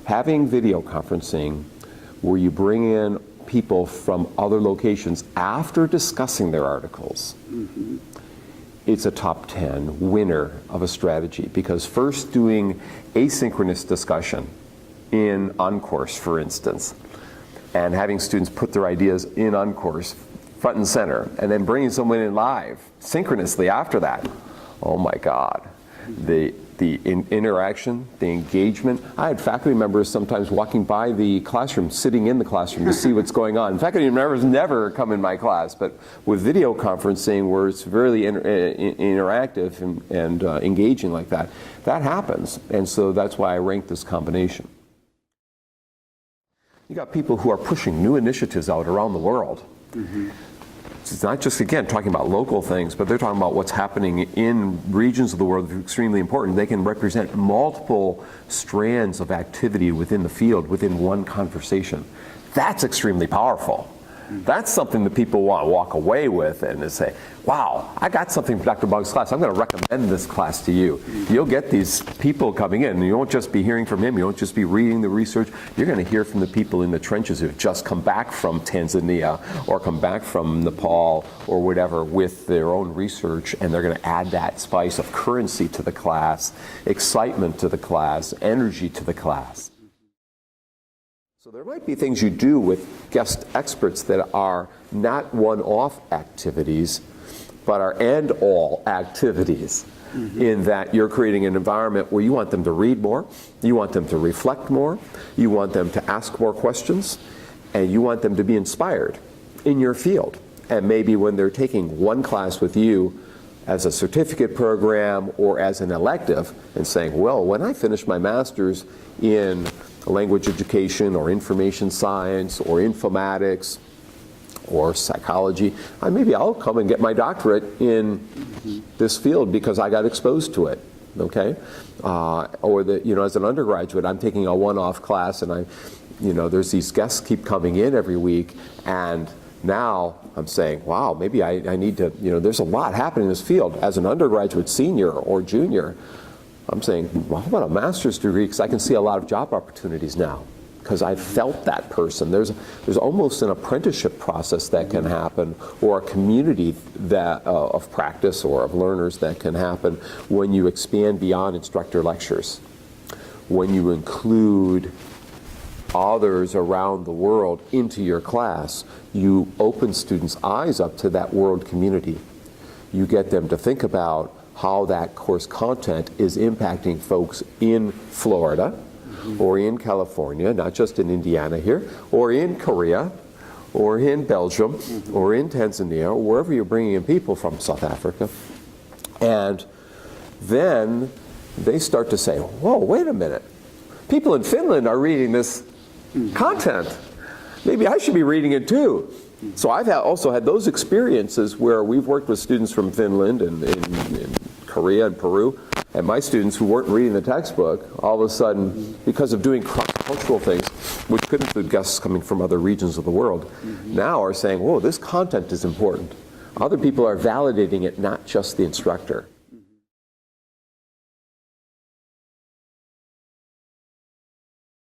having video conferencing where you bring in people from other locations after discussing their articles, it's a top 10 winner of a strategy, because first doing asynchronous discussion in on-course, for instance, and having students put their ideas in on-course front and center, and then bringing someone in live synchronously after that. Oh my God. The interaction, the engagement. I had faculty members sometimes walking by the classroom, sitting in the classroom to see what's going on. Faculty members never come in my class, but with video conferencing where it's really interactive and engaging like that, that happens. And so that's why I rank this combination. You got people who are pushing new initiatives out around the world. It's not just, again, talking about local things, but they're talking about what's happening in regions of the world that are extremely important. They can represent multiple strands of activity within the field, within one conversation. That's extremely powerful. That's something that people want to walk away with and to say, wow, I got something from Dr. Bonk's class. I'm going to recommend this class to you. You'll get these people coming in. You won't just be hearing from him. You won't just be reading the research. You're going to hear from the people in the trenches who have just come back from Tanzania or come back from Nepal or whatever with their own research, and they're going to add that spice of currency to the class, excitement to the class, energy to the class. So there might be things you do with guest experts that are not one-off activities, but are end-all activities, in that you're creating an environment where you want them to read more, you want them to reflect more, you want them to ask more questions, and you want them to be inspired in your field. And maybe when they're taking one class with you as a certificate program or as an elective and saying, well, when I finish my master's in language education or information science or informatics or psychology, maybe I'll come and get my doctorate in this field because I got exposed to it, okay? Or that, you know, as an undergraduate, I'm taking a one-off class and there's these guests keep coming in every week, and now I'm saying, wow, maybe I need to, there's a lot happening in this field. As an undergraduate senior or junior, I'm saying, well, how about a master's degree? Because I can see a lot of job opportunities now, because I've felt that person. There's almost an apprenticeship process that can happen, or a community that of practice or of learners that can happen when you expand beyond instructor lectures, when you include others around the world into your class. You open students' eyes up to that world community. You get them to think about how that course content is impacting folks in Florida, or in California, not just in Indiana here, or in Korea, or in Belgium, or in Tanzania, or wherever you're bringing in people from, South Africa. And then they start to say, whoa, wait a minute. People in Finland are reading this content. Maybe I should be reading it too. So I've also had those experiences where we've worked with students from Finland and in Korea and Peru, and my students who weren't reading the textbook, all of a sudden, because of doing cross-cultural things, which could include guests coming from other regions of the world, now are saying, whoa, this content is important. Other people are validating it, not just the instructor.